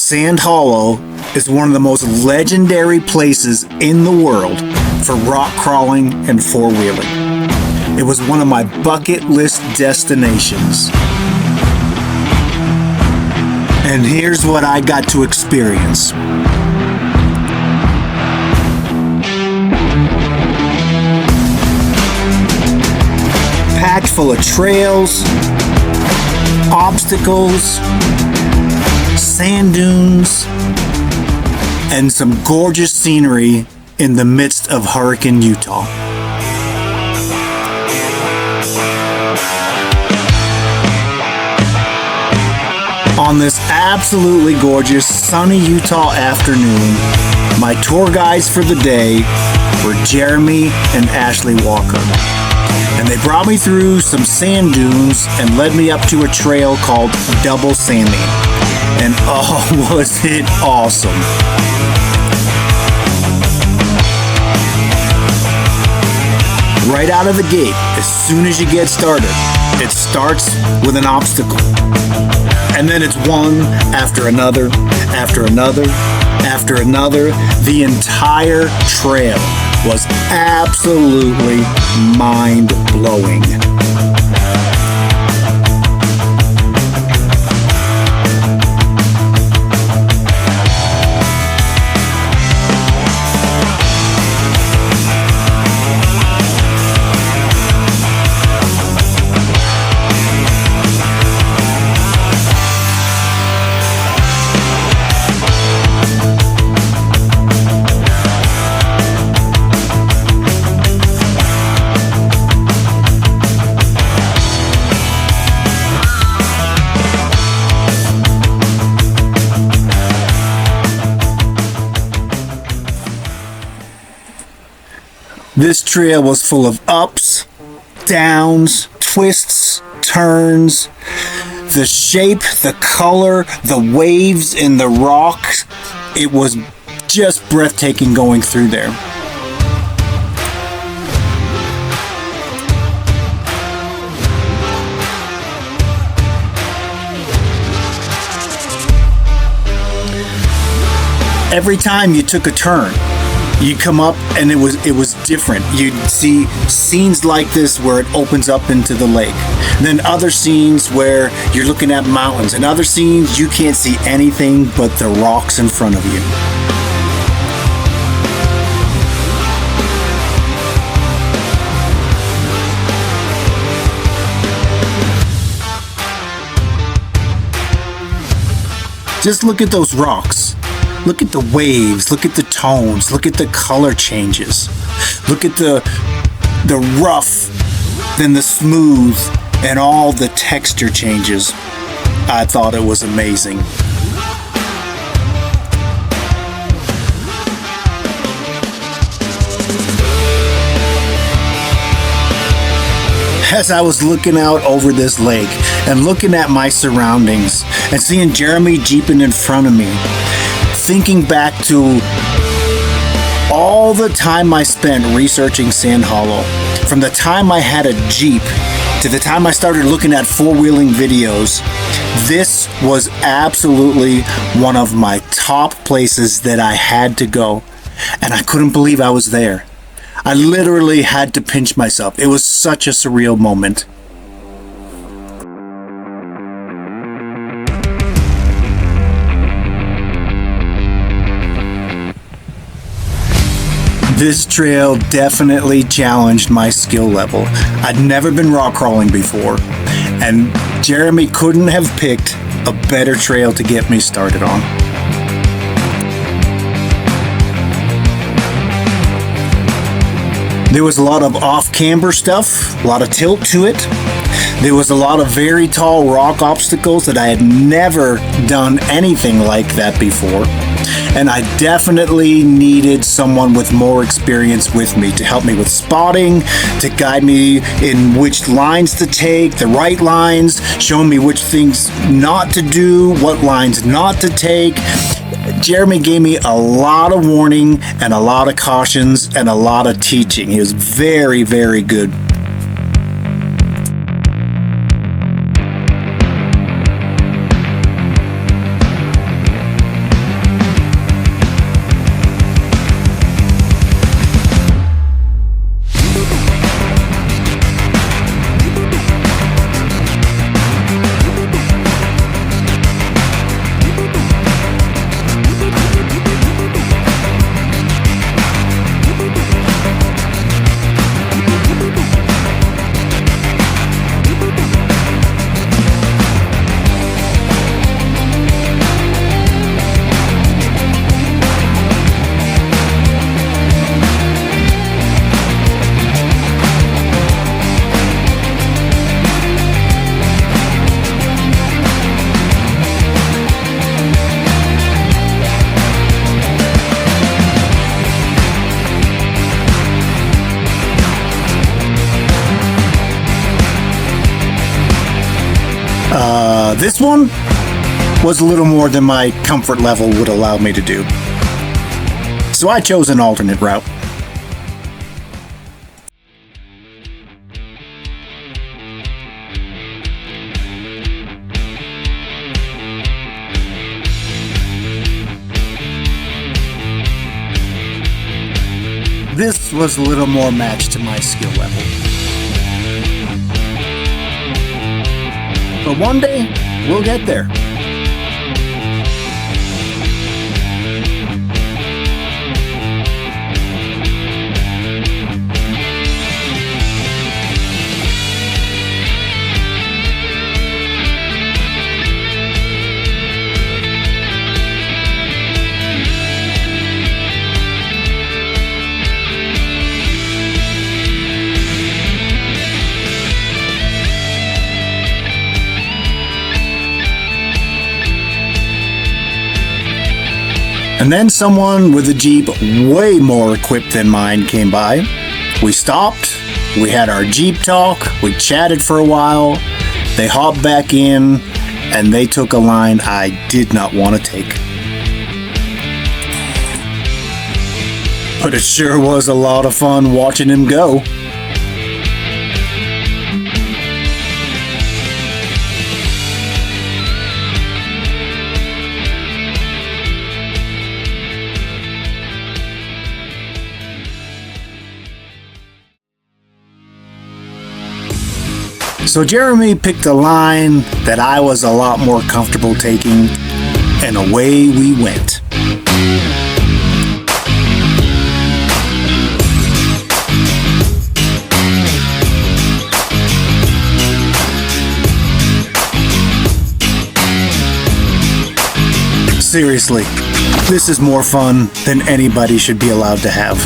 Sand Hollow is one of the most legendary places in the world for rock crawling and four-wheeling. It was one of my bucket list destinations. And here's what I got to experience. Packed full of trails, obstacles, sand dunes, and some gorgeous scenery in the midst of Hurricane, Utah. On this absolutely gorgeous sunny Utah afternoon, my tour guides for the day were Jeremy and Ashley Walker. And they brought me through some sand dunes and led me up to a trail called Double Sammy. And oh, was it awesome! Right out of the gate, as soon as you get started, it starts with an obstacle. And then it's one after another, after another, after another. The entire trail was absolutely mind-blowing. This trail was full of ups, downs, twists, turns. The shape, the color, the waves in the rocks. It was just breathtaking going through there. Every time you took a turn, you come up and it was different. You'd see scenes like this where it opens up into the lake. And then other scenes where you're looking at mountains. And other scenes you can't see anything but the rocks in front of you. Just look at those rocks. Look at the waves, look at the tones, look at the color changes. Look at the rough, then the smooth, and all the texture changes. I thought it was amazing. As I was looking out over this lake and looking at my surroundings and seeing Jeremy jeeping in front of me, thinking back to all the time I spent researching Sand Hollow, from the time I had a Jeep to the time I started looking at four-wheeling videos, this was absolutely one of my top places that I had to go, and I couldn't believe I was there. I literally had to pinch myself. It was such a surreal moment. This trail definitely challenged my skill level. I'd never been rock crawling before, and Jeremy couldn't have picked a better trail to get me started on. There was a lot of off-camber stuff, a lot of tilt to it. There was a lot of very tall rock obstacles that I had never done anything like that before. And I definitely needed someone with more experience with me to help me with spotting, to guide me in which lines to take, the right lines, showing me which things not to do, what lines not to take. Jeremy gave me a lot of warning and a lot of cautions and a lot of teaching. He was very, very good. This one was a little more than my comfort level would allow me to do. So I chose an alternate route. This was a little more matched to my skill level. But one day, we'll get there. And then someone with a Jeep way more equipped than mine came by. We stopped, we had our Jeep talk, we chatted for a while, they hopped back in, and they took a line I did not want to take. But it sure was a lot of fun watching him go. So Jeremy picked a line that I was a lot more comfortable taking, and away we went. Seriously, this is more fun than anybody should be allowed to have.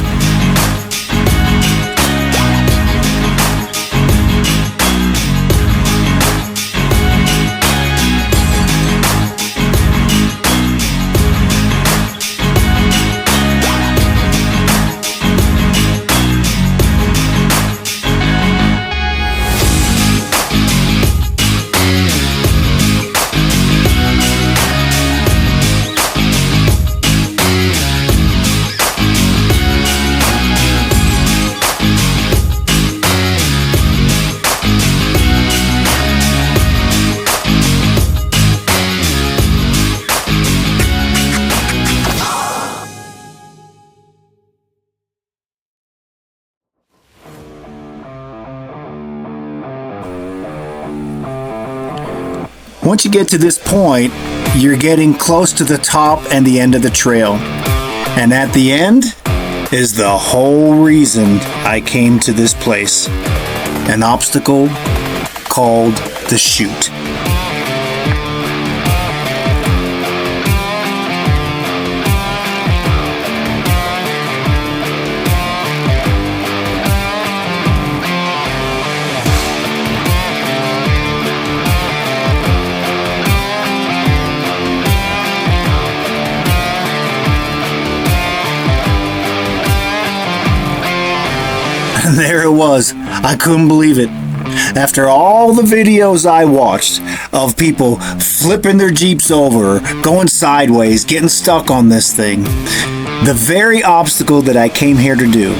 Once you get to this point, you're getting close to the top and the end of the trail. And at the end is the whole reason I came to this place. An obstacle called the Chute. And there it was. I couldn't believe it. After all the videos I watched of people flipping their Jeeps over, going sideways, getting stuck on this thing, the very obstacle that I came here to do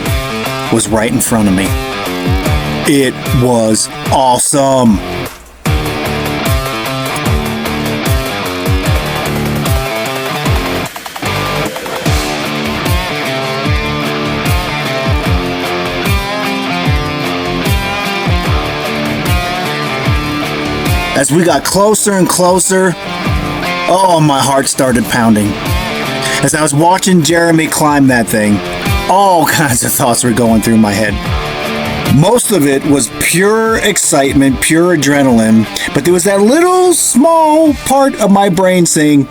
was right in front of me. It was awesome. As we got closer and closer, oh, my heart started pounding. As I was watching Jeremy climb that thing, all kinds of thoughts were going through my head. Most of it was pure excitement, pure adrenaline, but there was that little small part of my brain saying,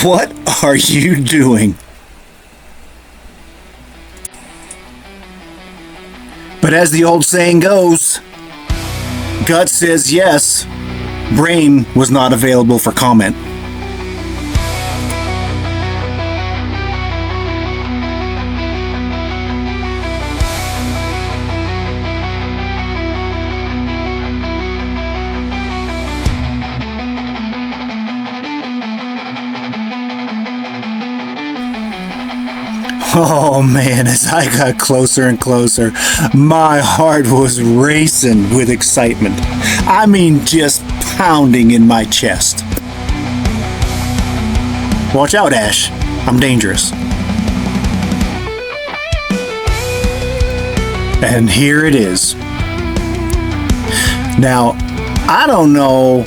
"What are you doing?" But as the old saying goes, gut says yes. Brain was not available for comment. Oh man, as I got closer and closer, my heart was racing with excitement. I mean, just pounding in my chest. Watch out, Ash. I'm dangerous. And here it is. Now, I don't know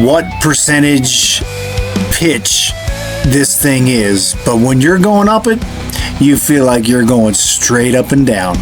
what percentage pitch this thing is, but when you're going up it, you feel like you're going straight up and down.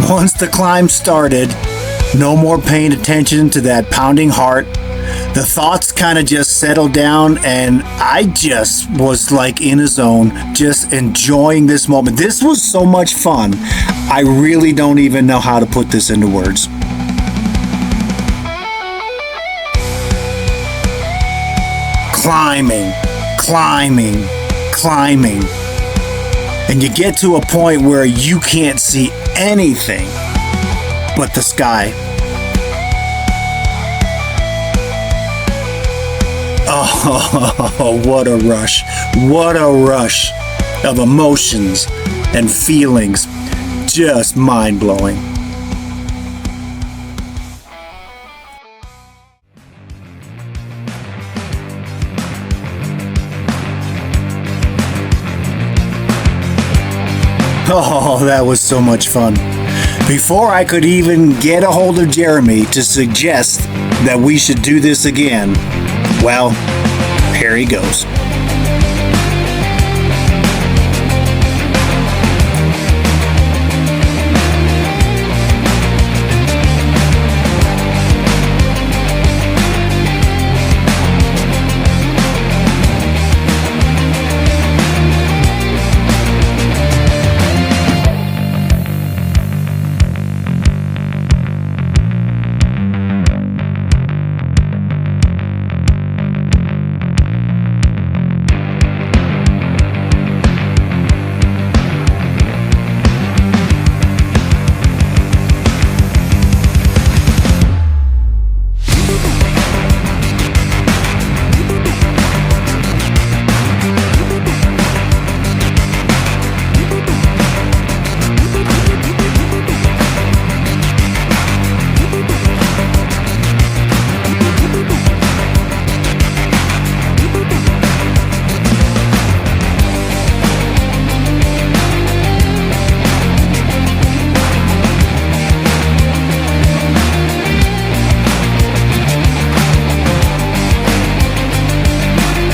Once the climb started, no more paying attention to that pounding heart. The thoughts kind of just settled down, and I just was like in a zone, just enjoying this moment. This was so much fun. I really don't even know how to put this into words. Climbing, climbing, climbing. And you get to a point where you can't see anything but the sky. Oh, what a rush. What a rush of emotions and feelings. Just mind-blowing. Oh, that was so much fun. Before I could even get a hold of Jeremy to suggest that we should do this again, well, here he goes.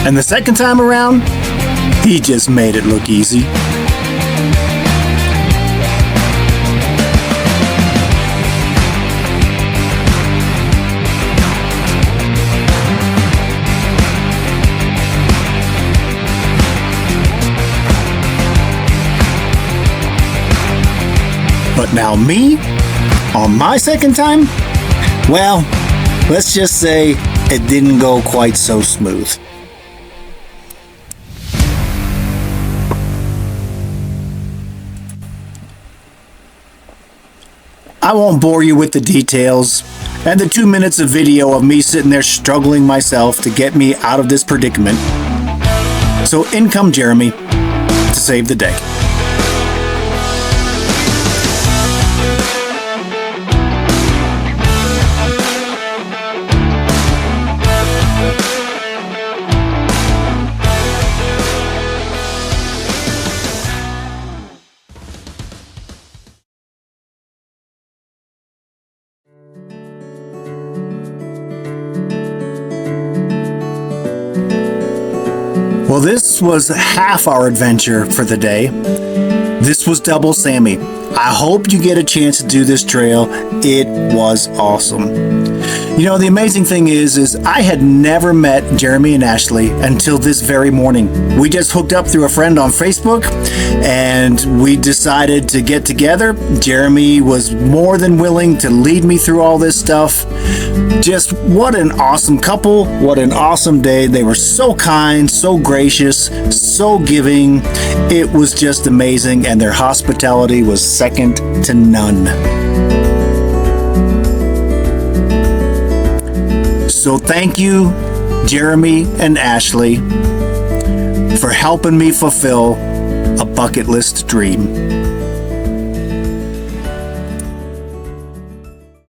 And the second time around, he just made it look easy. But now me, on my second time, well, let's just say it didn't go quite so smooth. I won't bore you with the details and the 2 minutes of video of me sitting there struggling myself to get me out of this predicament. So in come Jeremy to save the day. Well, this was half our adventure for the day. This was Double Sammy. I hope you get a chance to do this trail. It was awesome. You know, the amazing thing is I had never met Jeremy and Ashley until this very morning. We just hooked up through a friend on Facebook and we decided to get together. Jeremy was more than willing to lead me through all this stuff. Just what an awesome couple. What an awesome day. They were so kind, so gracious, so giving. It was just amazing, and their hospitality was second to none. So thank you, Jeremy and Ashley, for helping me fulfill a bucket list dream.